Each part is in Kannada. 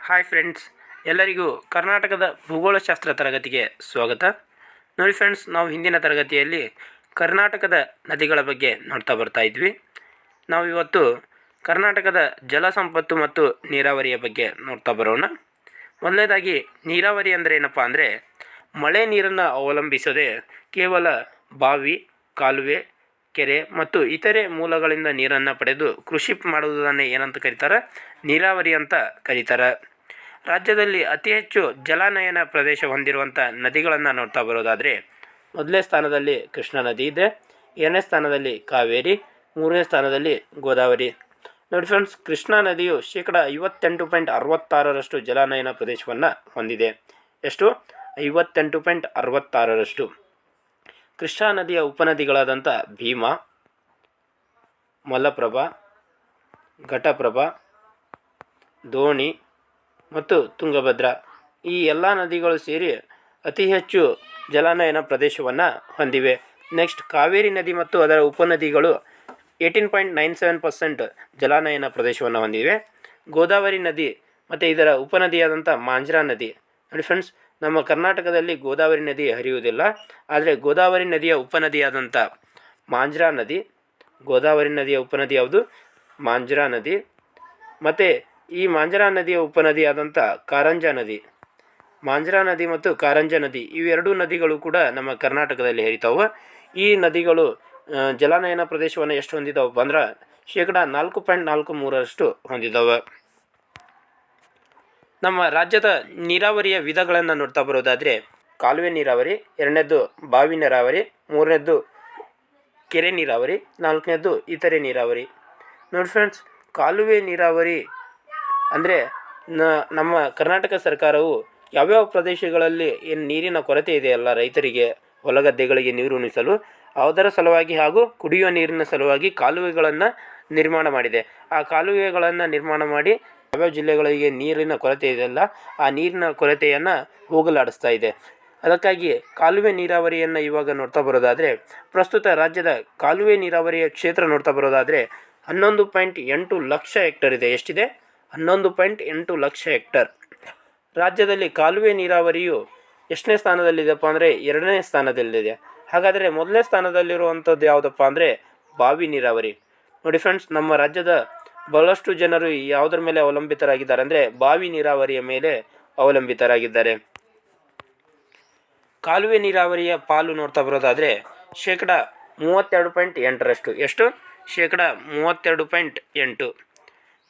ಹಾಯ್ ಫ್ರೆಂಡ್ಸ್, ಎಲ್ಲರಿಗೂ ಕರ್ನಾಟಕದ ಭೂಗೋಳಶಾಸ್ತ್ರ ತರಗತಿಗೆ ಸ್ವಾಗತ. ನೋಡಿ ಫ್ರೆಂಡ್ಸ್, ನಾವು ಹಿಂದಿನ ತರಗತಿಯಲ್ಲಿ ಕರ್ನಾಟಕದ ನದಿಗಳ ಬಗ್ಗೆ ನೋಡ್ತಾ ಬರ್ತಾ ಇದ್ವಿ. ನಾವು ಇವತ್ತು ಕರ್ನಾಟಕದ ಜಲಸಂಪತ್ತು ಮತ್ತು ನೀರಾವರಿಯ ಬಗ್ಗೆ ನೋಡ್ತಾ ಬರೋಣ. ಮೊದಲನೇದಾಗಿ ನೀರಾವರಿ ಅಂದರೆ ಏನಪ್ಪ ಅಂದರೆ ಮಳೆ ನೀರನ್ನು ಅವಲಂಬಿಸದೆ ಕೇವಲ ಬಾವಿ, ಕಾಲುವೆ, ಕೆರೆ ಮತ್ತು ಇತರೆ ಮೂಲಗಳಿಂದ ನೀರನ್ನು ಪಡೆದು ಕೃಷಿ ಮಾಡುವುದನ್ನು ಏನಂತ ಕರೀತಾರೆ? ನೀರಾವರಿ ಅಂತ ಕರೀತಾರೆ. ರಾಜ್ಯದಲ್ಲಿ ಅತಿ ಹೆಚ್ಚು ಜಲಾನಯನ ಪ್ರದೇಶ ಹೊಂದಿರುವಂಥ ನದಿಗಳನ್ನು ನೋಡ್ತಾ ಬರೋದಾದರೆ ಮೊದಲನೇ ಸ್ಥಾನದಲ್ಲಿ ಕೃಷ್ಣಾ ನದಿ ಇದೆ, ಎರಡನೇ ಸ್ಥಾನದಲ್ಲಿ ಕಾವೇರಿ, ಮೂರನೇ ಸ್ಥಾನದಲ್ಲಿ ಗೋದಾವರಿ. ನೋಡಿ ಫ್ರೆಂಡ್ಸ್, ಕೃಷ್ಣಾ ನದಿಯು ಶೇಕಡ 58.66% ಜಲಾನಯನ ಪ್ರದೇಶವನ್ನು ಹೊಂದಿದೆ. ಎಷ್ಟು? 58.66%. ಕೃಷ್ಣಾ ನದಿಯ ಉಪನದಿಗಳಾದಂಥ ಭೀಮಾ, ಮಲಪ್ರಭಾ, ಘಟಪ್ರಭಾ, ದೋಣಿ ಮತ್ತು ತುಂಗಭದ್ರಾ ಈ ಎಲ್ಲ ನದಿಗಳು ಸೇರಿ ಅತಿ ಹೆಚ್ಚು ಜಲಾನಯನ ಪ್ರದೇಶವನ್ನು ಹೊಂದಿವೆ. ನೆಕ್ಸ್ಟ್, ಕಾವೇರಿ ನದಿ ಮತ್ತು ಅದರ ಉಪನದಿಗಳು 18.97% ಜಲಾನಯನ ಪ್ರದೇಶವನ್ನು ಹೊಂದಿವೆ. ಗೋದಾವರಿ ನದಿ ಮತ್ತು ಇದರ ಉಪನದಿಯಾದಂಥ ಮಾಂಜ್ರಾ ನದಿ. ನೋಡಿ ಫ್ರೆಂಡ್ಸ್, ನಮ್ಮ ಕರ್ನಾಟಕದಲ್ಲಿ ಗೋದಾವರಿ ನದಿ ಹರಿಯುವುದಿಲ್ಲ, ಆದರೆ ಗೋದಾವರಿ ನದಿಯ ಉಪನದಿಯಾದಂಥ ಮಾಂಜ್ರಾ ನದಿ, ಗೋದಾವರಿ ನದಿಯ ಉಪನದಿ ಯಾವುದು? ಮಾಂಜ್ರಾ ನದಿ. ಮತ್ತು ಈ ಮಾಂಜ್ರಾ ನದಿಯ ಉಪನದಿಯಾದಂಥ ಕಾರಂಜಾ ನದಿ. ಮಾಂಜ್ರಾ ನದಿ ಮತ್ತು ಕಾರಂಜಾ ನದಿ ಇವೆರಡೂ ನದಿಗಳು ಕೂಡ ನಮ್ಮ ಕರ್ನಾಟಕದಲ್ಲಿ ಹರಿತಾವೆ. ಈ ನದಿಗಳು ಜಲಾನಯನ ಪ್ರದೇಶವನ್ನು ಎಷ್ಟು ಹೊಂದಿದ್ದಾವಪ್ಪ ಅಂದ್ರೆ ಶೇಕಡ 4.43% ಹೊಂದಿದ್ದಾವೆ. ನಮ್ಮ ರಾಜ್ಯದ ನೀರಾವರಿಯ ವಿಧಗಳನ್ನು ನೋಡ್ತಾ ಬರೋದಾದರೆ ಕಾಲುವೆ ನೀರಾವರಿ, ಎರಡನೇದ್ದು ಬಾವಿ ನೀರಾವರಿ, ಮೂರನೇದ್ದು ಕೆರೆ ನೀರಾವರಿ, ನಾಲ್ಕನೇದ್ದು ಇತರೆ ನೀರಾವರಿ. ನೋಡಿ ಫ್ರೆಂಡ್ಸ್, ಕಾಲುವೆ ನೀರಾವರಿ ಅಂದರೆ ನಮ್ಮ ಕರ್ನಾಟಕ ಸರ್ಕಾರವು ಯಾವ್ಯಾವ ಪ್ರದೇಶಗಳಲ್ಲಿ ಏನು ನೀರಿನ ಕೊರತೆ ಇದೆಯಲ್ಲ ರೈತರಿಗೆ, ಹೊಲಗದ್ದೆಗಳಿಗೆ ನೀರು ಉಣಿಸಲು, ಅದರ ಸಲುವಾಗಿ ಹಾಗೂ ಕುಡಿಯುವ ನೀರಿನ ಸಲುವಾಗಿ ಕಾಲುವೆಗಳನ್ನು ನಿರ್ಮಾಣ ಮಾಡಿದೆ. ಆ ಕಾಲುವೆಗಳನ್ನು ನಿರ್ಮಾಣ ಮಾಡಿ ಯಾವ್ಯಾವ ಜಿಲ್ಲೆಗಳಿಗೆ ನೀರಿನ ಕೊರತೆ ಇದೆಯಲ್ಲ ಆ ನೀರಿನ ಕೊರತೆಯನ್ನು ಹೋಗಲಾಡಿಸ್ತಾ ಇದೆ. ಅದಕ್ಕಾಗಿ ಕಾಲುವೆ ನೀರಾವರಿಯನ್ನು ಇವಾಗ ನೋಡ್ತಾ ಬರೋದಾದರೆ ಪ್ರಸ್ತುತ ರಾಜ್ಯದ ಕಾಲುವೆ ನೀರಾವರಿಯ ಕ್ಷೇತ್ರ ನೋಡ್ತಾ ಬರೋದಾದರೆ 11.8 ಲಕ್ಷ ಹೆಕ್ಟರ್ ಇದೆ. ಎಷ್ಟಿದೆ? 11.8 ಲಕ್ಷ ಹೆಕ್ಟರ್. ರಾಜ್ಯದಲ್ಲಿ ಕಾಲುವೆ ನೀರಾವರಿಯು ಎಷ್ಟನೇ ಸ್ಥಾನದಲ್ಲಿದೆಪ್ಪ ಅಂದರೆ ಎರಡನೇ ಸ್ಥಾನದಲ್ಲಿದೆ. ಹಾಗಾದರೆ ಮೊದಲನೇ ಸ್ಥಾನದಲ್ಲಿರುವಂಥದ್ದು ಯಾವುದಪ್ಪ ಅಂದರೆ ಬಾವಿ ನೀರಾವರಿ. ನೋಡಿ ಫ್ರೆಂಡ್ಸ್, ನಮ್ಮ ರಾಜ್ಯದ ಬಹಳಷ್ಟು ಜನರು ಯಾವುದರ ಮೇಲೆ ಅವಲಂಬಿತರಾಗಿದ್ದಾರೆ ಅಂದರೆ ಬಾವಿ ನೀರಾವರಿಯ ಮೇಲೆ ಅವಲಂಬಿತರಾಗಿದ್ದಾರೆ. ಕಾಲುವೆ ನೀರಾವರಿಯ ಪಾಲು ನೋಡ್ತಾ ಬರೋದಾದರೆ ಶೇಕಡ 32.8%. ಎಷ್ಟು? ಶೇಕಡ 32.8.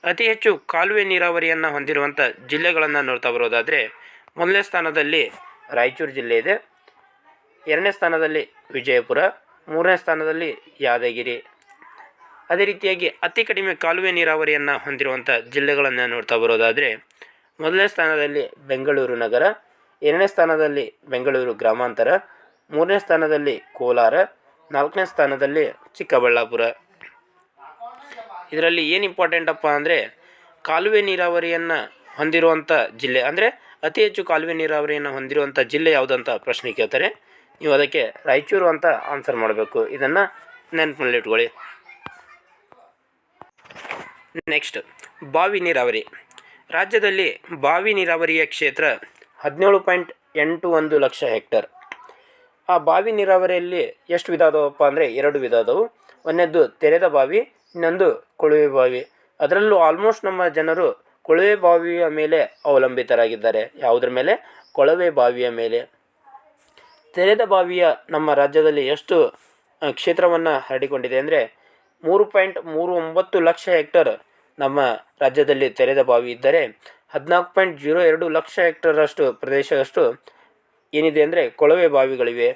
ಅತಿ ಹೆಚ್ಚು ಕಾಲುವೆ ನೀರಾವರಿಯನ್ನು ಹೊಂದಿರುವಂಥ ಜಿಲ್ಲೆಗಳನ್ನು ನೋಡ್ತಾ ಬರೋದಾದರೆ ಮೊದಲನೇ ಸ್ಥಾನದಲ್ಲಿ ರಾಯಚೂರು ಜಿಲ್ಲೆ ಇದೆ, ಎರಡನೇ ಸ್ಥಾನದಲ್ಲಿ ವಿಜಯಪುರ, ಮೂರನೇ ಸ್ಥಾನದಲ್ಲಿ ಯಾದಗಿರಿ. ಅದೇ ರೀತಿಯಾಗಿ ಅತಿ ಕಡಿಮೆ ಕಾಲುವೆ ನೀರಾವರಿಯನ್ನು ಹೊಂದಿರುವಂಥ ಜಿಲ್ಲೆಗಳನ್ನು ನೋಡ್ತಾ ಬರೋದಾದರೆ ಮೊದಲನೇ ಸ್ಥಾನದಲ್ಲಿ ಬೆಂಗಳೂರು ನಗರ, ಎರಡನೇ ಸ್ಥಾನದಲ್ಲಿ ಬೆಂಗಳೂರು ಗ್ರಾಮಾಂತರ, ಮೂರನೇ ಸ್ಥಾನದಲ್ಲಿ ಕೋಲಾರ, ನಾಲ್ಕನೇ ಸ್ಥಾನದಲ್ಲಿ ಚಿಕ್ಕಬಳ್ಳಾಪುರ. ಇದರಲ್ಲಿ ಏನು ಇಂಪಾರ್ಟೆಂಟಪ್ಪ ಅಂದರೆ ಕಾಲುವೆ ನೀರಾವರಿಯನ್ನು ಹೊಂದಿರುವಂಥ ಜಿಲ್ಲೆ ಅಂದರೆ ಅತಿ ಹೆಚ್ಚು ಕಾಲುವೆ ನೀರಾವರಿಯನ್ನು ಹೊಂದಿರುವಂಥ ಜಿಲ್ಲೆ ಯಾವುದಂತ ಪ್ರಶ್ನೆ ಕೇಳ್ತಾರೆ. ನೀವು ಅದಕ್ಕೆ ರಾಯಚೂರು ಅಂತ ಆನ್ಸರ್ ಮಾಡಬೇಕು. ಇದನ್ನು ನೆನಪಿನಲ್ಲಿಟ್ಕೊಳ್ಳಿ. ನೆಕ್ಸ್ಟ್, ಬಾವಿ ನೀರಾವರಿ. ರಾಜ್ಯದಲ್ಲಿ ಬಾವಿ ನೀರಾವರಿಯ ಕ್ಷೇತ್ರ 17.81 ಲಕ್ಷ ಹೆಕ್ಟರ್. ಆ ಬಾವಿ ನೀರಾವರಿಯಲ್ಲಿ ಎಷ್ಟು ವಿಧ ಅದಾವಪ್ಪ ಅಂದರೆ 2 ವಿಧ ಅದಾವು. ಒಂದನೇದ್ದು ತೆರೆದ ಬಾವಿ, ಇನ್ನೊಂದು ಕೊಳವೆ ಬಾವಿ. ಅದರಲ್ಲೂ ಆಲ್ಮೋಸ್ಟ್ ನಮ್ಮ ಜನರು ಕೊಳವೆ ಬಾವಿಯ ಮೇಲೆ ಅವಲಂಬಿತರಾಗಿದ್ದಾರೆ. ಯಾವುದ್ರ ಮೇಲೆ? ಕೊಳವೆ ಬಾವಿಯ ಮೇಲೆ. ತೆರೆದ ಬಾವಿಯ ನಮ್ಮ ರಾಜ್ಯದಲ್ಲಿ ಎಷ್ಟು ಕ್ಷೇತ್ರವನ್ನು ಹರಡಿಕೊಂಡಿದೆ ಅಂದರೆ 3.39 ಲಕ್ಷ ಹೆಕ್ಟರ್ ನಮ್ಮ ರಾಜ್ಯದಲ್ಲಿ ತೆರೆದ ಬಾವಿ ಇದ್ದರೆ 14.02 ಲಕ್ಷ ಹೆಕ್ಟರಷ್ಟು ಪ್ರದೇಶದಷ್ಟು ಏನಿದೆ ಅಂದರೆ ಕೊಳವೆ ಬಾವಿಗಳಿವೆ.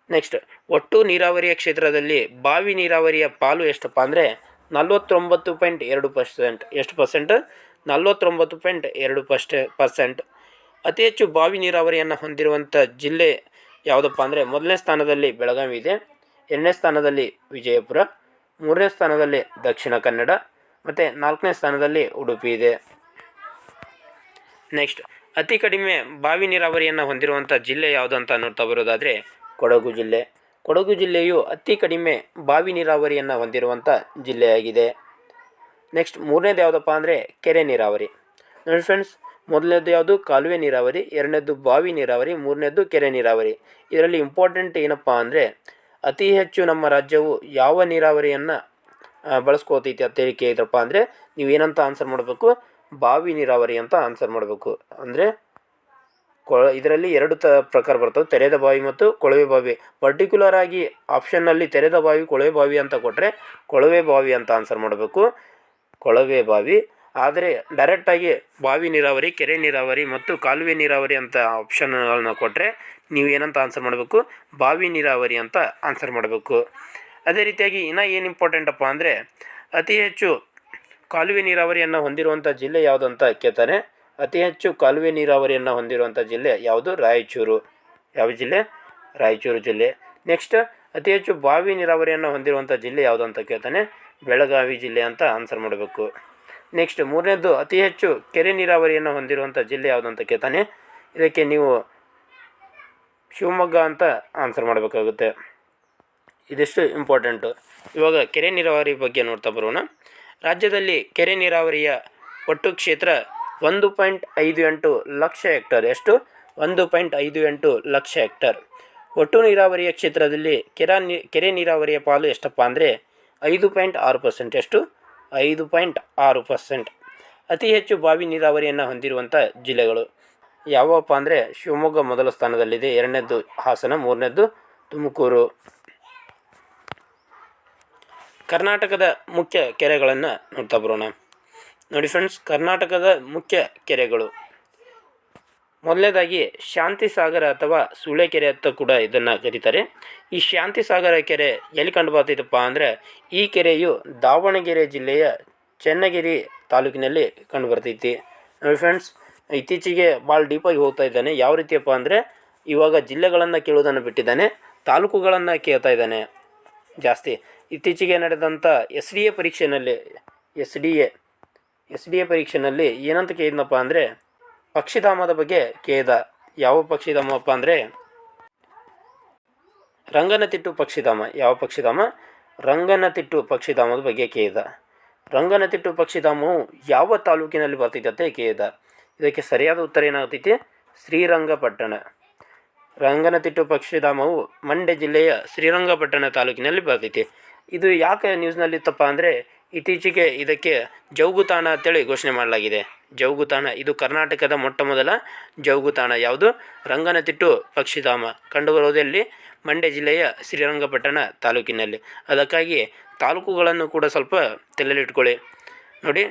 ನೆಕ್ಸ್ಟ್, ಒಟ್ಟು ನೀರಾವರಿಯ ಕ್ಷೇತ್ರದಲ್ಲಿ ಬಾವಿ ನೀರಾವರಿಯ ಪಾಲು ಎಷ್ಟಪ್ಪ ಅಂದರೆ 49.2%. ಎಷ್ಟು ಪರ್ಸೆಂಟ್? 49.2%. ಅತಿ ಹೆಚ್ಚು ಬಾವಿ ನೀರಾವರಿಯನ್ನು ಹೊಂದಿರುವಂಥ ಜಿಲ್ಲೆ ಯಾವುದಪ್ಪ ಅಂದರೆ ಮೊದಲನೇ ಸ್ಥಾನದಲ್ಲಿ ಬೆಳಗಾವಿ ಇದೆ, ಎರಡನೇ ಸ್ಥಾನದಲ್ಲಿ ವಿಜಯಪುರ, ಮೂರನೇ ಸ್ಥಾನದಲ್ಲಿ ದಕ್ಷಿಣ ಕನ್ನಡ ಮತ್ತು ನಾಲ್ಕನೇ ಸ್ಥಾನದಲ್ಲಿ ಉಡುಪಿ ಇದೆ. ನೆಕ್ಸ್ಟ್, ಅತಿ ಕಡಿಮೆ ಬಾವಿ ನೀರಾವರಿಯನ್ನು ಹೊಂದಿರುವಂಥ ಜಿಲ್ಲೆ ಯಾವುದಂತ ನೋಡ್ತಾ ಬರೋದಾದರೆ ಕೊಡಗು ಜಿಲ್ಲೆ. ಕೊಡಗು ಜಿಲ್ಲೆಯು ಅತಿ ಕಡಿಮೆ ಬಾವಿ ನೀರಾವರಿಯನ್ನು ಹೊಂದಿರುವಂಥ ಜಿಲ್ಲೆಯಾಗಿದೆ. ನೆಕ್ಸ್ಟ್, ಮೂರನೇದು ಯಾವುದಪ್ಪ ಅಂದರೆ ಕೆರೆ ನೀರಾವರಿ. ನೋಡಿ ಫ್ರೆಂಡ್ಸ್, ಮೊದಲನೇದು ಯಾವುದು? ಕಾಲುವೆ ನೀರಾವರಿ. ಎರಡನೇದು ಬಾವಿ ನೀರಾವರಿ. ಮೂರನೇದು ಕೆರೆ ನೀರಾವರಿ. ಇದರಲ್ಲಿ ಇಂಪಾರ್ಟೆಂಟ್ ಏನಪ್ಪ ಅಂದರೆ ಅತಿ ಹೆಚ್ಚು ನಮ್ಮ ರಾಜ್ಯವು ಯಾವ ನೀರಾವರಿಯನ್ನು ಬಳಸ್ಕೋತೈತಿ ಅಂತೇಳಿ ಕೇಳಿದ್ರಪ್ಪ ಅಂದರೆ ನೀವೇನಂತ ಆನ್ಸರ್ ಮಾಡಬೇಕು? ಬಾವಿ ನೀರಾವರಿ ಅಂತ ಆನ್ಸರ್ ಮಾಡಬೇಕು. ಅಂದರೆ ಇದರಲ್ಲಿ ಎರಡು ಪ್ರಕಾರ ಬರ್ತವೆ, ತೆರೆದ ಬಾವಿ ಮತ್ತು ಕೊಳವೆ ಬಾವಿ. ಪರ್ಟಿಕ್ಯುಲರ್ ಆಗಿ ಆಪ್ಷನ್ನಲ್ಲಿ ತೆರೆದ ಬಾವಿ, ಕೊಳವೆ ಬಾವಿ ಅಂತ ಕೊಟ್ಟರೆ ಕೊಳವೆ ಬಾವಿ ಅಂತ ಆನ್ಸರ್ ಮಾಡಬೇಕು, ಕೊಳವೆ ಬಾವಿ. ಆದರೆ ಡೈರೆಕ್ಟಾಗಿ ಬಾವಿ ನೀರಾವರಿ, ಕೆರೆ ನೀರಾವರಿ ಮತ್ತು ಕಾಲುವೆ ನೀರಾವರಿ ಅಂತ ಆಪ್ಷನ್ಗಳನ್ನ ಕೊಟ್ಟರೆ ನೀವು ಏನಂತ ಆನ್ಸರ್ ಮಾಡಬೇಕು? ಬಾವಿ ನೀರಾವರಿ ಅಂತ ಆನ್ಸರ್ ಮಾಡಬೇಕು. ಅದೇ ರೀತಿಯಾಗಿ ಇನ್ನೂ ಏನು ಇಂಪಾರ್ಟೆಂಟಪ್ಪ ಅಂದರೆ ಅತಿ ಹೆಚ್ಚು ಕಾಲುವೆ ನೀರಾವರಿಯನ್ನು ಹೊಂದಿರುವಂಥ ಜಿಲ್ಲೆ ಯಾವುದು ಅಂತ ಕೇಳ್ತಾನೆ. ಅತಿ ಹೆಚ್ಚು ಕಾಲುವೆ ನೀರಾವರಿಯನ್ನು ಹೊಂದಿರುವಂಥ ಜಿಲ್ಲೆ ಯಾವುದು? ರಾಯಚೂರು. ಯಾವ ಜಿಲ್ಲೆ? ರಾಯಚೂರು ಜಿಲ್ಲೆ. ನೆಕ್ಸ್ಟ್, ಅತಿ ಹೆಚ್ಚು ಬಾವಿ ನೀರಾವರಿಯನ್ನು ಹೊಂದಿರುವಂಥ ಜಿಲ್ಲೆ ಯಾವುದು ಅಂತ ಕೇಳ್ತಾನೆ. ಬೆಳಗಾವಿ ಜಿಲ್ಲೆ ಅಂತ ಆನ್ಸರ್ ಮಾಡಬೇಕು. ನೆಕ್ಸ್ಟ್, ಮೂರನೇದು ಅತಿ ಹೆಚ್ಚು ಕೆರೆ ನೀರಾವರಿಯನ್ನು ಹೊಂದಿರುವಂಥ ಜಿಲ್ಲೆ ಯಾವುದು ಅಂತ ಕೇಳ್ತಾನೆ. ಇದಕ್ಕೆ ನೀವು ಶಿವಮೊಗ್ಗ ಅಂತ ಆನ್ಸರ್ ಮಾಡಬೇಕಾಗುತ್ತೆ. ಇದಿಷ್ಟು ಇಂಪಾರ್ಟೆಂಟು. ಇವಾಗ ಕೆರೆ ನೀರಾವರಿ ಬಗ್ಗೆ ನೋಡ್ತಾ ಬರೋಣ. ರಾಜ್ಯದಲ್ಲಿ ಕೆರೆ ನೀರಾವರಿಯ ಒಟ್ಟು ಕ್ಷೇತ್ರ 1.58 ಲಕ್ಷ ಹೆಕ್ಟರ್. ಎಷ್ಟು? 1.58 ಲಕ್ಷ ಹೆಕ್ಟರ್. ಒಟ್ಟು ನೀರಾವರಿಯ ಕ್ಷೇತ್ರದಲ್ಲಿ ಕೆರೆ ನೀರಾವರಿಯ ಪಾಲು ಎಷ್ಟಪ್ಪ ಅಂದರೆ 5.6%. ಎಷ್ಟು? 5.6%. ಅತಿ ಹೆಚ್ಚು ಬಾವಿ ನೀರಾವರಿಯನ್ನು ಹೊಂದಿರುವಂಥ ಜಿಲ್ಲೆಗಳು ಯಾವಪ್ಪ ಅಂದರೆ ಶಿವಮೊಗ್ಗ ಮೊದಲ ಸ್ಥಾನದಲ್ಲಿದೆ, ಎರಡನೇದು ಹಾಸನ, ಮೂರನೇದು ತುಮಕೂರು. ಕರ್ನಾಟಕದ ಮುಖ್ಯ ಕೆರೆಗಳನ್ನು ನೋಡ್ತಾ ಬರೋಣ. ನೋಡಿ ಫ್ರೆಂಡ್ಸ್, ಕರ್ನಾಟಕದ ಮುಖ್ಯ ಕೆರೆಗಳು ಮೊದಲನೇದಾಗಿ ಶಾಂತಿಸಾಗರ ಅಥವಾ ಸೂಳೆಕೆರೆ ಅಂತ ಕೂಡ ಇದನ್ನು ಕರೀತಾರೆ. ಈ ಶಾಂತಿಸಾಗರ ಕೆರೆ ಎಲ್ಲಿ ಕಂಡು ಬರ್ತೈತಪ್ಪ ಅಂದರೆ ಈ ಕೆರೆಯು ದಾವಣಗೆರೆ ಜಿಲ್ಲೆಯ ಚನ್ನಗಿರಿ ತಾಲೂಕಿನಲ್ಲಿ ಕಂಡು ಬರ್ತೈತಿ. ನೋಡಿ ಫ್ರೆಂಡ್ಸ್, ಇತ್ತೀಚೆಗೆ ಭಾಳ ಡೀಪಾಗಿ ಹೋಗ್ತಾ ಇದ್ದಾನೆ. ಯಾವ ರೀತಿಯಪ್ಪ ಅಂದರೆ ಇವಾಗ ಜಿಲ್ಲೆಗಳನ್ನು ಕೇಳೋದನ್ನು ಬಿಟ್ಟಿದ್ದಾನೆ, ತಾಲೂಕುಗಳನ್ನು ಕೇಳ್ತಾ ಇದ್ದಾನೆ ಜಾಸ್ತಿ. ಇತ್ತೀಚೆಗೆ ನಡೆದಂಥ ಎಸ್ ಡಿ ಎ ಪರೀಕ್ಷೆನಲ್ಲಿ ಏನಂತ ಕೇಳಿದ್ನಪ್ಪ ಅಂದರೆ ಪಕ್ಷಿಧಾಮದ ಬಗ್ಗೆ ಕೇಳಿದ. ಯಾವ ಪಕ್ಷಿಧಾಮಪ್ಪ ಅಂದರೆ ರಂಗನತಿಟ್ಟು ಪಕ್ಷಿಧಾಮ. ಯಾವ ಪಕ್ಷಿಧಾಮ? ರಂಗನತಿಟ್ಟು ಪಕ್ಷಿಧಾಮದ ಬಗ್ಗೆ ಕೇಳಿದ. ರಂಗನತಿಟ್ಟು ಪಕ್ಷಿಧಾಮವು ಯಾವ ತಾಲೂಕಿನಲ್ಲಿ ಬರ್ತೈತೆ ಅಂತ ಕೇಳಿದ. ಇದಕ್ಕೆ ಸರಿಯಾದ ಉತ್ತರ ಏನಾಗ್ತೈತಿ? ಶ್ರೀರಂಗಪಟ್ಟಣ. ರಂಗನತಿಟ್ಟು ಪಕ್ಷಿಧಾಮವು ಮಂಡ್ಯ ಜಿಲ್ಲೆಯ ಶ್ರೀರಂಗಪಟ್ಟಣ ತಾಲೂಕಿನಲ್ಲಿ ಬರ್ತೈತಿ. ಇದು ಯಾಕೆ ನ್ಯೂಸ್ನಲ್ಲಿತ್ತಪ್ಪ ಅಂದರೆ ಇತ್ತೀಚೆಗೆ ಇದಕ್ಕೆ ಜೌಗುತಾಣ ಅಂತೇಳಿ ಘೋಷಣೆ ಮಾಡಲಾಗಿದೆ. ಜೌಗುತಾಣ ಇದು ಕರ್ನಾಟಕದ ಮೊಟ್ಟ ಮೊದಲ ಜೌಗುತಾಣ. ಯಾವುದು? ರಂಗನತಿಟ್ಟು ಪಕ್ಷಿಧಾಮ ಕಂಡುಬರುವುದಲ್ಲಿ ಮಂಡ್ಯ ಜಿಲ್ಲೆಯ ಶ್ರೀರಂಗಪಟ್ಟಣ ತಾಲೂಕಿನಲ್ಲಿ. ಅದಕ್ಕಾಗಿ ತಾಲೂಕುಗಳನ್ನು ಕೂಡ ಸ್ವಲ್ಪ ತಲೆಯಲ್ಲಿಟ್ಕೊಳ್ಳಿ. ನೋಡಿ,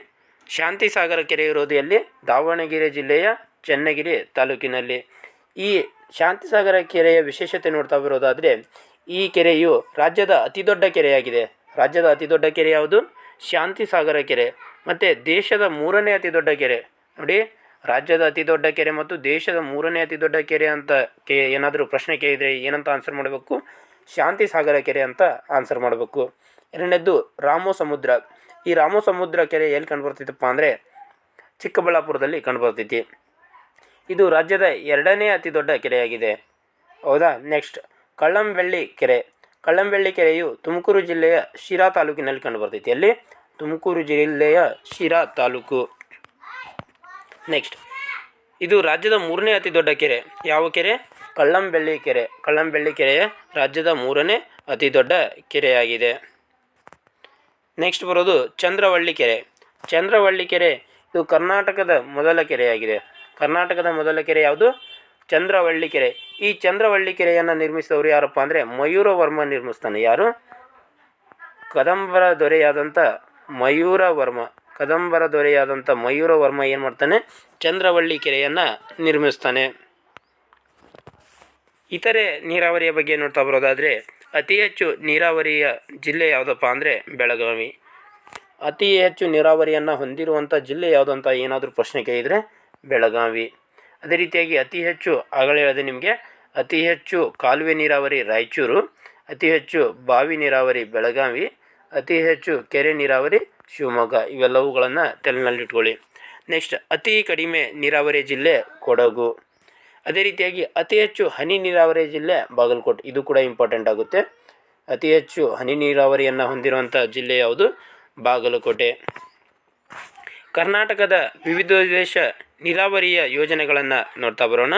ಶಾಂತಿಸಾಗರ ಕೆರೆ ಇರೋದು ಎಲ್ಲಿ? ದಾವಣಗೆರೆ ಜಿಲ್ಲೆಯ ಚನ್ನಗಿರಿ ತಾಲೂಕಿನಲ್ಲಿ. ಈ ಶಾಂತಿಸಾಗರ ಕೆರೆಯ ವಿಶೇಷತೆ ನೋಡ್ತಾ ಬರೋದಾದರೆ ಈ ಕೆರೆಯು ರಾಜ್ಯದ ಅತಿದೊಡ್ಡ ಕೆರೆಯಾಗಿದೆ. ರಾಜ್ಯದ ಅತಿದೊಡ್ಡ ಕೆರೆ ಯಾವುದು? ಶಾಂತಿಸಾಗರ ಕೆರೆ. ಮತ್ತು ದೇಶದ 3ನೇ ಅತಿ ದೊಡ್ಡ ಕೆರೆ. ನೋಡಿ, ರಾಜ್ಯದ ಅತಿ ದೊಡ್ಡ ಕೆರೆ ಮತ್ತು ದೇಶದ 3ನೇ ಅತಿ ದೊಡ್ಡ ಕೆರೆ ಅಂತ ಏನಾದರೂ ಪ್ರಶ್ನೆ ಕೇಳಿದರೆ ಏನಂತ ಆನ್ಸರ್ ಮಾಡಬೇಕು? ಶಾಂತಿಸಾಗರ ಕೆರೆ ಅಂತ ಆನ್ಸರ್ ಮಾಡಬೇಕು. ಎರಡನೇದ್ದು ರಾಮಸಮುದ್ರ. ಈ ರಾಮಸಮುದ್ರ ಕೆರೆ ಎಲ್ಲಿ ಕಂಡುಬರ್ತೈತಪ್ಪ ಅಂದರೆ ಚಿಕ್ಕಬಳ್ಳಾಪುರದಲ್ಲಿ ಕಂಡುಬರ್ತೈತಿ. ಇದು ರಾಜ್ಯದ 2ನೇ ಅತಿ ದೊಡ್ಡ ಕೆರೆಯಾಗಿದೆ. ಹೌದಾ? ನೆಕ್ಸ್ಟ್, ಕಳ್ಳಂಬೆಳ್ಳಿ ಕೆರೆ. ಕಳ್ಳಂಬೆಳ್ಳಿ ಕೆರೆಯು ತುಮಕೂರು ಜಿಲ್ಲೆಯ ಶಿರಾ ತಾಲೂಕಿನಲ್ಲಿ ಕಂಡುಬರ್ತೈತಿ. ಅಲ್ಲಿ ತುಮಕೂರು ಜಿಲ್ಲೆಯ ಶಿರಾ ತಾಲೂಕು. ನೆಕ್ಸ್ಟ್, ಇದು ರಾಜ್ಯದ 3ನೇ ಅತಿ ದೊಡ್ಡ ಕೆರೆ. ಯಾವ ಕೆರೆ? ಕಳ್ಳಂಬೆಳ್ಳಿ ಕೆರೆ. ಕಳ್ಳಂಬೆಳ್ಳಿ ಕೆರೆಯ ರಾಜ್ಯದ 3ನೇ ಅತಿ ದೊಡ್ಡ ಕೆರೆಯಾಗಿದೆ. ನೆಕ್ಸ್ಟ್ ಬರೋದು ಚಂದ್ರವಳ್ಳಿ ಕೆರೆ. ಚಂದ್ರವಳ್ಳಿ ಕೆರೆ ಇದು ಕರ್ನಾಟಕದ ಮೊದಲ ಕೆರೆಯಾಗಿದೆ. ಕರ್ನಾಟಕದ ಮೊದಲ ಕೆರೆ ಯಾವುದು? ಚಂದ್ರವಳ್ಳಿ ಕೆರೆ. ಈ ಚಂದ್ರವಳ್ಳಿ ಕೆರೆಯನ್ನು ನಿರ್ಮಿಸಿದವರು ಯಾರಪ್ಪ ಅಂದರೆ ಮಯೂರವರ್ಮ ನಿರ್ಮಿಸ್ತಾನೆ. ಯಾರು? ಕದಂಬರ ದೊರೆಯಾದಂಥ ಮಯೂರವರ್ಮ. ಕದಂಬರ ದೊರೆಯಾದಂಥ ಮಯೂರವರ್ಮ ಏನು ಮಾಡ್ತಾನೆ? ಚಂದ್ರವಳ್ಳಿ ಕೆರೆಯನ್ನು ನಿರ್ಮಿಸ್ತಾನೆ. ಇತರೆ ನೀರಾವರಿಯ ಬಗ್ಗೆ ನೋಡ್ತಾ ಬರೋದಾದರೆ ಅತಿ ಹೆಚ್ಚು ನೀರಾವರಿಯ ಜಿಲ್ಲೆ ಯಾವುದಪ್ಪ ಅಂದರೆ ಬೆಳಗಾವಿ. ಅತಿ ಹೆಚ್ಚು ನೀರಾವರಿಯನ್ನು ಹೊಂದಿರುವಂಥ ಜಿಲ್ಲೆ ಯಾವುದು ಅಂತ ಏನಾದರೂ ಪ್ರಶ್ನೆ ಕೇಳಿದರೆ ಬೆಳಗಾವಿ. ಅದೇ ರೀತಿಯಾಗಿ ಅತಿ ಹೆಚ್ಚು ಆಗಲೇ ಹೇಳಿದೆ ನಿಮಗೆ, ಅತಿ ಹೆಚ್ಚು ಕಾಲುವೆ ನೀರಾವರಿ ರಾಯಚೂರು, ಅತಿ ಹೆಚ್ಚು ಬಾವಿ ನೀರಾವರಿ ಬೆಳಗಾವಿ, ಅತಿ ಹೆಚ್ಚು ಕೆರೆ ನೀರಾವರಿ ಶಿವಮೊಗ್ಗ. ಇವೆಲ್ಲವುಗಳನ್ನು ತಲೆನಲ್ಲಿಟ್ಕೊಳ್ಳಿ. ನೆಕ್ಸ್ಟ್, ಅತಿ ಕಡಿಮೆ ನೀರಾವರಿ ಜಿಲ್ಲೆ ಕೊಡಗು. ಅದೇ ರೀತಿಯಾಗಿ ಅತಿ ಹೆಚ್ಚು ಹನಿ ನೀರಾವರಿ ಜಿಲ್ಲೆ ಬಾಗಲಕೋಟೆ. ಇದು ಕೂಡ ಇಂಪಾರ್ಟೆಂಟ್ ಆಗುತ್ತೆ. ಅತಿ ಹೆಚ್ಚು ಹನಿ ನೀರಾವರಿಯನ್ನು ಹೊಂದಿರುವಂಥ ಜಿಲ್ಲೆ ಯಾವುದು? ಬಾಗಲಕೋಟೆ. ಕರ್ನಾಟಕದ ವಿವಿಧ ದೇಶ ನೀರಾವರಿಯ ಯೋಜನೆಗಳನ್ನು ನೋಡ್ತಾ ಬರೋಣ.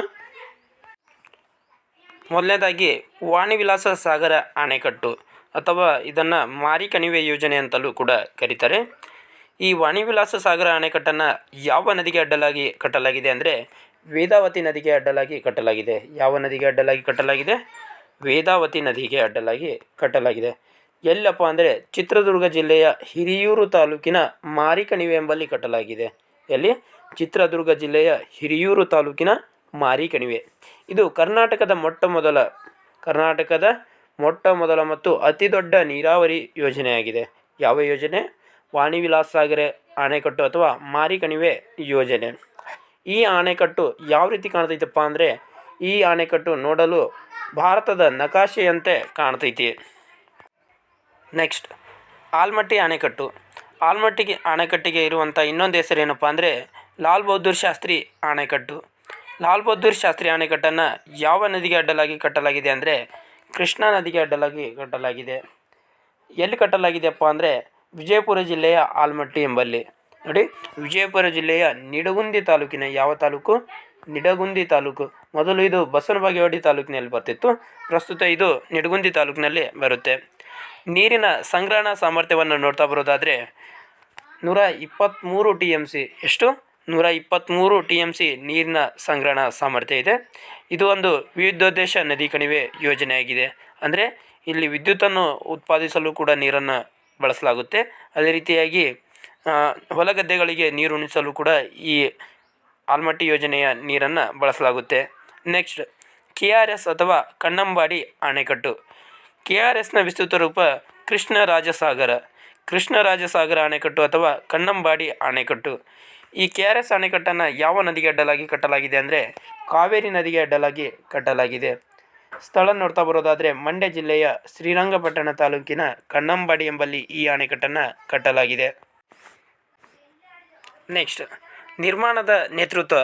ಮೊದಲನೇದಾಗಿ ವಾಣಿವಿಲಾಸ ಸಾಗರ ಅಣೆಕಟ್ಟು ಅಥವಾ ಇದನ್ನು ಮಾರಿ ಕಣಿವೆ ಯೋಜನೆ ಅಂತಲೂ ಕೂಡ ಕರೀತಾರೆ. ಈ ವಾಣಿವಿಲಾಸ ಸಾಗರ ಅಣೆಕಟ್ಟನ್ನು ಯಾವ ನದಿಗೆ ಅಡ್ಡಲಾಗಿ ಕಟ್ಟಲಾಗಿದೆ ಅಂದರೆ ವೇದಾವತಿ ನದಿಗೆ ಅಡ್ಡಲಾಗಿ ಕಟ್ಟಲಾಗಿದೆ. ಯಾವ ನದಿಗೆ ಅಡ್ಡಲಾಗಿ ಕಟ್ಟಲಾಗಿದೆ? ವೇದಾವತಿ ನದಿಗೆ ಅಡ್ಡಲಾಗಿ ಕಟ್ಟಲಾಗಿದೆ. ಎಲ್ಲಪ್ಪ ಅಂದರೆ ಚಿತ್ರದುರ್ಗ ಜಿಲ್ಲೆಯ ಹಿರಿಯೂರು ತಾಲೂಕಿನ ಮಾರಿಕಣಿವೆ ಎಂಬಲ್ಲಿ ಕಟ್ಟಲಾಗಿದೆ. ಎಲ್ಲಿ? ಚಿತ್ರದುರ್ಗ ಜಿಲ್ಲೆಯ ಹಿರಿಯೂರು ತಾಲೂಕಿನ ಮಾರಿಕಣಿವೆ. ಇದು ಕರ್ನಾಟಕದ ಮೊಟ್ಟ ಮೊದಲ ಮತ್ತು ಅತಿ ದೊಡ್ಡ ನೀರಾವರಿ ಯೋಜನೆಯಾಗಿದೆ. ಯಾವ ಯೋಜನೆ? ವಾಣಿವಿಲಾಸ ಸಾಗರ ಅಣೆಕಟ್ಟು ಅಥವಾ ಮಾರಿಕಣಿವೆ ಯೋಜನೆ. ಈ ಅಣೆಕಟ್ಟು ಯಾವ ರೀತಿ ಕಾಣ್ತೈತಪ್ಪ ಅಂದರೆ ಈ ಅಣೆಕಟ್ಟು ನೋಡಲು ಭಾರತದ ನಕಾಶೆಯಂತೆ ಕಾಣ್ತೈತಿ. ನೆಕ್ಸ್ಟ್, ಆಲ್ಮಟ್ಟಿ ಅಣೆಕಟ್ಟು. ಆಲ್ಮಟ್ಟಿ ಅಣೆಕಟ್ಟಿಗೆ ಇರುವಂಥ ಇನ್ನೊಂದು ಹೆಸರೇನಪ್ಪ ಅಂದರೆ ಲಾಲ್ ಬಹದ್ದೂರ್ ಶಾಸ್ತ್ರಿ ಅಣೆಕಟ್ಟು. ಲಾಲ್ ಬಹದ್ದೂರ್ ಶಾಸ್ತ್ರಿ ಅಣೆಕಟ್ಟನ್ನು ಯಾವ ನದಿಗೆ ಅಡ್ಡಲಾಗಿ ಕಟ್ಟಲಾಗಿದೆ ಅಂದರೆ ಕೃಷ್ಣಾ ನದಿಗೆ ಅಡ್ಡಲಾಗಿ ಕಟ್ಟಲಾಗಿದೆ. ಎಲ್ಲಿ ಕಟ್ಟಲಾಗಿದೆಯಪ್ಪ ಅಂದರೆ ವಿಜಯಪುರ ಜಿಲ್ಲೆಯ ಆಲ್ಮಟ್ಟಿ ಎಂಬಲ್ಲಿ. ನೋಡಿ, ವಿಜಯಪುರ ಜಿಲ್ಲೆಯ ನಿಡಗುಂದಿ ತಾಲೂಕಿನ ಯಾವ ತಾಲೂಕು? ನಿಡಗುಂದಿ ತಾಲೂಕು. ಮೊದಲು ಇದು ಬಸವನಬಾಗೇವಾಡಿ ತಾಲೂಕಿನಲ್ಲಿ ಬರ್ತಿತ್ತು, ಪ್ರಸ್ತುತ ಇದು ನಿಡಗುಂದಿ ತಾಲೂಕಿನಲ್ಲಿ ಬರುತ್ತೆ. ನೀರಿನ ಸಂಗ್ರಹಣಾ ಸಾಮರ್ಥ್ಯವನ್ನು ನೋಡ್ತಾ ಬರೋದಾದರೆ 123 TMC. ಎಷ್ಟು? 123 TMC ನೀರಿನ ಸಂಗ್ರಹಣಾ ಸಾಮರ್ಥ್ಯ ಇದೆ. ಇದು ಒಂದು ವಿವಿಧೋದ್ದೇಶ ನದಿ ಕಣಿವೆ ಯೋಜನೆಯಾಗಿದೆ. ಅಂದರೆ ಇಲ್ಲಿ ವಿದ್ಯುತ್ತನ್ನು ಉತ್ಪಾದಿಸಲು ಕೂಡ ನೀರನ್ನು ಬಳಸಲಾಗುತ್ತೆ. ಅದೇ ರೀತಿಯಾಗಿ ಹೊಲಗದ್ದೆಗಳಿಗೆ ನೀರು ಉಣಿಸಲು ಕೂಡ ಈ ಆಲ್ಮಟ್ಟಿ ಯೋಜನೆಯ ನೀರನ್ನು ಬಳಸಲಾಗುತ್ತೆ. ನೆಕ್ಸ್ಟ್, KRS ಅಥವಾ ಕನ್ನಂಬಾಡಿ ಅಣೆಕಟ್ಟು. KRSನ ವಿಸ್ತೃತ ರೂಪ ಕೃಷ್ಣರಾಜಸಾಗರ ಅಣೆಕಟ್ಟು ಅಥವಾ ಕನ್ನಂಬಾಡಿ ಅಣೆಕಟ್ಟು. ಈ KRS ಅಣೆಕಟ್ಟನ್ನು ಯಾವ ನದಿಗೆ ಅಡ್ಡಲಾಗಿ ಕಟ್ಟಲಾಗಿದೆ ಅಂದರೆ ಕಾವೇರಿ ನದಿಗೆ ಅಡ್ಡಲಾಗಿ ಕಟ್ಟಲಾಗಿದೆ. ಸ್ಥಳ ನೋಡ್ತಾ ಬರೋದಾದರೆ ಮಂಡ್ಯ ಜಿಲ್ಲೆಯ ಶ್ರೀರಂಗಪಟ್ಟಣ ತಾಲೂಕಿನ ಕನ್ನಂಬಾಡಿ ಎಂಬಲ್ಲಿ ಈ ಅಣೆಕಟ್ಟನ್ನು ಕಟ್ಟಲಾಗಿದೆ. ನೆಕ್ಸ್ಟ್, ನಿರ್ಮಾಣದ ನೇತೃತ್ವ.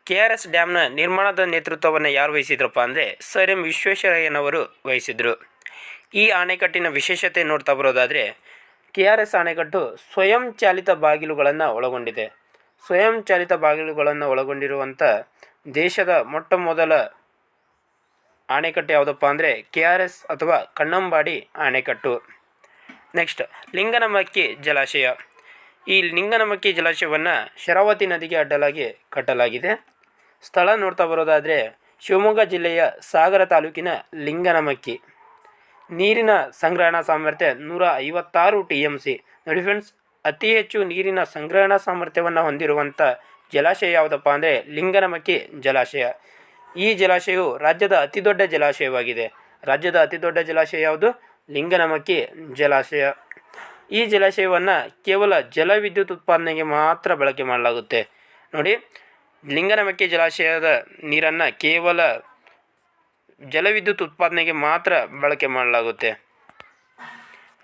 KRS ಡ್ಯಾಮ್ನ ನಿರ್ಮಾಣದ ನೇತೃತ್ವವನ್ನು ಯಾರು ವಹಿಸಿದ್ರಪ್ಪ ಅಂದರೆ ಸರ್ ಎಂ ವಿಶ್ವೇಶ್ವರಯ್ಯನವರು ವಹಿಸಿದರು. ಈ ಅಣೆಕಟ್ಟಿನ ವಿಶೇಷತೆ ನೋಡ್ತಾ ಬರೋದಾದರೆ KRS ಅಣೆಕಟ್ಟು ಸ್ವಯಂ ಚಾಲಿತ ಬಾಗಿಲುಗಳನ್ನು ಒಳಗೊಂಡಿದೆ. ಸ್ವಯಂ ಚಾಲಿತ ಬಾಗಿಲುಗಳನ್ನು ಒಳಗೊಂಡಿರುವಂಥ ದೇಶದ ಮೊಟ್ಟ ಮೊದಲ ಅಣೆಕಟ್ಟು ಯಾವುದಪ್ಪ ಅಂದರೆ KRS ಅಥವಾ ಕನ್ನಂಬಾಡಿ ಅಣೆಕಟ್ಟು. ನೆಕ್ಸ್ಟ್, ಲಿಂಗನಮಕ್ಕಿ ಜಲಾಶಯ. ಈ ಲಿಂಗನಮಕ್ಕಿ ಜಲಾಶಯವನ್ನು ಶರಾವತಿ ನದಿಗೆ ಅಡ್ಡಲಾಗಿ ಕಟ್ಟಲಾಗಿದೆ. ಸ್ಥಳ ನೋಡ್ತಾ ಬರೋದಾದರೆ ಶಿವಮೊಗ್ಗ ಜಿಲ್ಲೆಯ ಸಾಗರ ತಾಲೂಕಿನ ಲಿಂಗನಮಕ್ಕಿ. ನೀರಿನ ಸಂಗ್ರಹಣಾ ಸಾಮರ್ಥ್ಯ 156 TMC. ನೋಡಿ ಫ್ರೆಂಡ್ಸ್, ಅತಿ ಹೆಚ್ಚು ನೀರಿನ ಸಂಗ್ರಹಣಾ ಸಾಮರ್ಥ್ಯವನ್ನು ಹೊಂದಿರುವಂಥ ಜಲಾಶಯ ಯಾವುದಪ್ಪ ಅಂದರೆ ಲಿಂಗನಮಕ್ಕಿ ಜಲಾಶಯ. ಈ ಜಲಾಶಯವು ರಾಜ್ಯದ ಅತಿದೊಡ್ಡ ಜಲಾಶಯವಾಗಿದೆ. ರಾಜ್ಯದ ಅತಿದೊಡ್ಡ ಜಲಾಶಯ ಯಾವುದು? ಲಿಂಗನಮಕ್ಕಿ ಜಲಾಶಯ. ಈ ಜಲಾಶಯವನ್ನು ಕೇವಲ ಜಲವಿದ್ಯುತ್ ಉತ್ಪಾದನೆಗೆ ಮಾತ್ರ ಬಳಕೆ ಮಾಡಲಾಗುತ್ತೆ. ನೋಡಿ, ಲಿಂಗನಮಕ್ಕಿ ಜಲಾಶಯದ ನೀರನ್ನು ಕೇವಲ ಜಲವಿದ್ಯುತ್ ಉತ್ಪಾದನೆಗೆ ಮಾತ್ರ ಬಳಕೆ ಮಾಡಲಾಗುತ್ತೆ.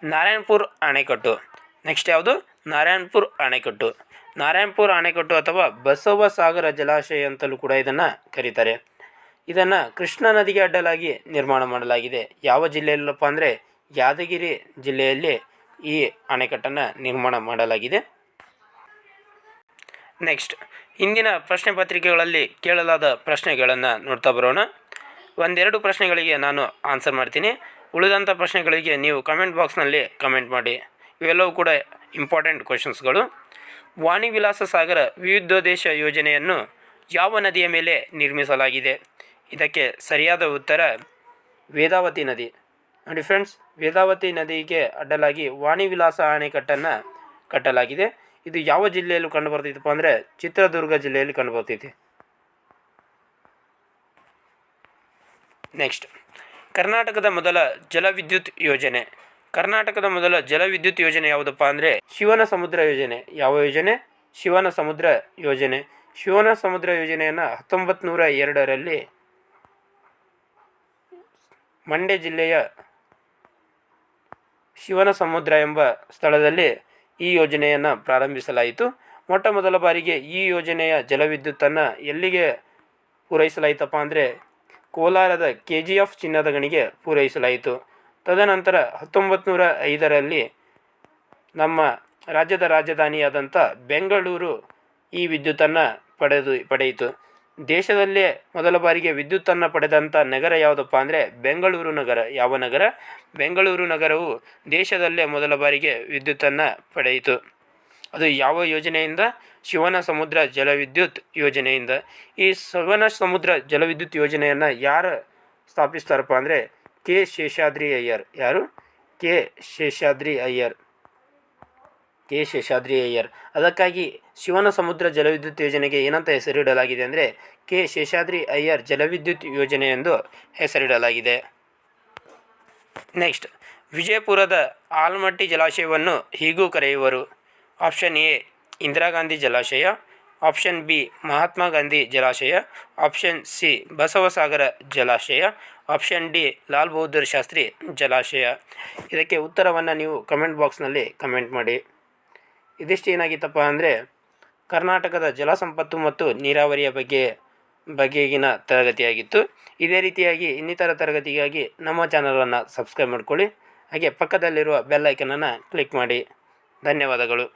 ನಾರಾಯಣಪುರ ಅಣೆಕಟ್ಟು. ನೆಕ್ಸ್ಟ್ ಯಾವುದು? ನಾರಾಯಣಪುರ ಅಣೆಕಟ್ಟು. ನಾರಾಯಣಪುರ ಅಣೆಕಟ್ಟು ಅಥವಾ ಬಸವಸಾಗರ ಜಲಾಶಯ ಅಂತಲೂ ಕೂಡ ಇದನ್ನು ಕರೀತಾರೆ. ಇದನ್ನು ಕೃಷ್ಣಾ ನದಿಗೆ ಅಡ್ಡಲಾಗಿ ನಿರ್ಮಾಣ ಮಾಡಲಾಗಿದೆ. ಯಾವ ಜಿಲ್ಲೆಯಲ್ಲಪ್ಪ ಅಂದರೆ ಯಾದಗಿರಿ ಜಿಲ್ಲೆಯಲ್ಲಿ ಈ ಅಣೆಕಟ್ಟನ್ನು ನಿರ್ಮಾಣ ಮಾಡಲಾಗಿದೆ. ನೆಕ್ಸ್ಟ್, ಇಂದಿನ ಪ್ರಶ್ನೆ ಪತ್ರಿಕೆಗಳಲ್ಲಿ ಕೇಳಲಾದ ಪ್ರಶ್ನೆಗಳನ್ನು ನೋಡ್ತಾ ಬರೋಣ. ಒಂದೆರಡು ಪ್ರಶ್ನೆಗಳಿಗೆ ನಾನು ಆನ್ಸರ್ ಮಾಡ್ತೀನಿ. ಉಳಿದಂಥ ಪ್ರಶ್ನೆಗಳಿಗೆ ನೀವು ಕಮೆಂಟ್ ಬಾಕ್ಸ್ನಲ್ಲಿ ಕಮೆಂಟ್ ಮಾಡಿ. ಇವೆಲ್ಲವೂ ಕೂಡ ಇಂಪಾರ್ಟೆಂಟ್ ಕ್ವೆಶನ್ಸ್ಗಳು. ವಾಣಿವಿಲಾಸ ಸಾಗರ ವಿವಿಧೋದ್ದೇಶ ಯೋಜನೆಯನ್ನು ಯಾವ ನದಿಯ ಮೇಲೆ ನಿರ್ಮಿಸಲಾಗಿದೆ? ಇದಕ್ಕೆ ಸರಿಯಾದ ಉತ್ತರ ವೇದಾವತಿ ನದಿ. ನೋಡಿ ಫ್ರೆಂಡ್ಸ್, ವೇದಾವತಿ ನದಿಗೆ ಅಡ್ಡಲಾಗಿ ವಾಣಿವಿಲಾಸ ಅಣೆಕಟ್ಟನ್ನು ಕಟ್ಟಲಾಗಿದೆ. ಇದು ಯಾವ ಜಿಲ್ಲೆಯಲ್ಲಿ ಕಂಡುಬರ್ತೈತಪ್ಪ ಅಂದರೆ ಚಿತ್ರದುರ್ಗ ಜಿಲ್ಲೆಯಲ್ಲಿ ಕಂಡುಬರ್ತೈತಿ. ನೆಕ್ಸ್ಟ್, ಕರ್ನಾಟಕದ ಮೊದಲ ಜಲವಿದ್ಯುತ್ ಯೋಜನೆ. ಕರ್ನಾಟಕದ ಮೊದಲ ಜಲವಿದ್ಯುತ್ ಯೋಜನೆ ಯಾವುದಪ್ಪ ಅಂದರೆ ಶಿವನ ಸಮುದ್ರ ಯೋಜನೆ. ಯಾವ ಯೋಜನೆ? ಶಿವನ ಸಮುದ್ರ ಯೋಜನೆ. ಶಿವನ ಸಮುದ್ರ ಯೋಜನೆಯನ್ನು 1902ರಲ್ಲಿ ಮಂಡ್ಯ ಜಿಲ್ಲೆಯ ಶಿವನ ಸಮುದ್ರ ಎಂಬ ಸ್ಥಳದಲ್ಲಿ ಈ ಯೋಜನೆಯನ್ನು ಪ್ರಾರಂಭಿಸಲಾಯಿತು. ಮೊಟ್ಟ ಮೊದಲ ಬಾರಿಗೆ ಈ ಯೋಜನೆಯ ಜಲವಿದ್ಯುತ್ತನ್ನು ಎಲ್ಲಿಗೆ ಪೂರೈಸಲಾಯಿತಪ್ಪ ಅಂದರೆ ಕೋಲಾರದ KGF ಚಿನ್ನದ ಗಣಿಗೆ ಪೂರೈಸಲಾಯಿತು. ತದನಂತರ 1905ರಲ್ಲಿ ನಮ್ಮ ರಾಜ್ಯದ ರಾಜಧಾನಿಯಾದಂಥ ಬೆಂಗಳೂರು ಈ ವಿದ್ಯುತ್ತನ್ನು ಪಡೆಯಿತು. ದೇಶದಲ್ಲೇ ಮೊದಲ ಬಾರಿಗೆ ವಿದ್ಯುತ್ತನ್ನು ಪಡೆದಂಥ ನಗರ ಯಾವುದಪ್ಪ ಅಂದರೆ ಬೆಂಗಳೂರು ನಗರ. ಯಾವ ನಗರ? ಬೆಂಗಳೂರು ನಗರವು ದೇಶದಲ್ಲೇ ಮೊದಲ ಬಾರಿಗೆ ವಿದ್ಯುತ್ತನ್ನು ಪಡೆಯಿತು. ಅದು ಯಾವ ಯೋಜನೆಯಿಂದ? ಶಿವನ ಸಮುದ್ರ ಜಲವಿದ್ಯುತ್ ಯೋಜನೆಯಿಂದ. ಈ ಶಿವನ ಸಮುದ್ರ ಜಲವಿದ್ಯುತ್ ಯೋಜನೆಯನ್ನು ಯಾರು ಸ್ಥಾಪಿಸ್ತಾರಪ್ಪ ಅಂದರೆ ಕೆ ಶೇಷಾದ್ರಿ ಅಯ್ಯರ್. ಯಾರು? ಕೆ ಶೇಷಾದ್ರಿ ಅಯ್ಯರ್. ಅದಕ್ಕಾಗಿ ಶಿವನ ಸಮುದ್ರ ಜಲವಿದ್ಯುತ್ ಯೋಜನೆಗೆ ಏನಂತ ಹೆಸರಿಡಲಾಗಿದೆ ಅಂದರೆ ಕೆ ಶೇಷಾದ್ರಿ ಅಯ್ಯರ್ ಜಲವಿದ್ಯುತ್ ಯೋಜನೆ ಎಂದು ಹೆಸರಿಡಲಾಗಿದೆ. ನೆಕ್ಸ್ಟ್, ವಿಜಯಪುರದ ಆಲಮಟ್ಟಿ ಜಲಾಶಯವನ್ನು ಹೀಗೂ ಕರೆಯುವರು. ಆಪ್ಷನ್ ಎ ಇಂದಿರಾ ಗಾಂಧಿ ಜಲಾಶಯ, ಆಪ್ಷನ್ ಬಿ ಮಹಾತ್ಮ ಗಾಂಧಿ ಜಲಾಶಯ, ಆಪ್ಷನ್ ಸಿ ಬಸವಸಾಗರ ಜಲಾಶಯ, ಆಪ್ಷನ್ ಡಿ ಲಾಲ್ ಬಹದ್ದೂರ್ ಶಾಸ್ತ್ರಿ ಜಲಾಶಯ. ಇದಕ್ಕೆ ಉತ್ತರವನ್ನು ನೀವು ಕಮೆಂಟ್ ಬಾಕ್ಸ್ನಲ್ಲಿ ಕಮೆಂಟ್ ಮಾಡಿ. ಇದಿಷ್ಟು ಏನಾಗಿತ್ತಪ್ಪ ಅಂದರೆ ಕರ್ನಾಟಕದ ಜಲಸಂಪತ್ತು ಮತ್ತು ನೀರಾವರಿಯ ಬಗೆಗಿನ ತರಗತಿಯಾಗಿತ್ತು. ಇದೇ ರೀತಿಯಾಗಿ ಇನ್ನಿತರ ತರಗತಿಗಾಗಿ ನಮ್ಮ ಚಾನಲನ್ನು ಸಬ್ಸ್ಕ್ರೈಬ್ ಮಾಡ್ಕೊಳ್ಳಿ. ಹಾಗೆ ಪಕ್ಕದಲ್ಲಿರುವ ಬೆಲ್ ಐಕನನ್ನು ಕ್ಲಿಕ್ ಮಾಡಿ. ಧನ್ಯವಾದಗಳು.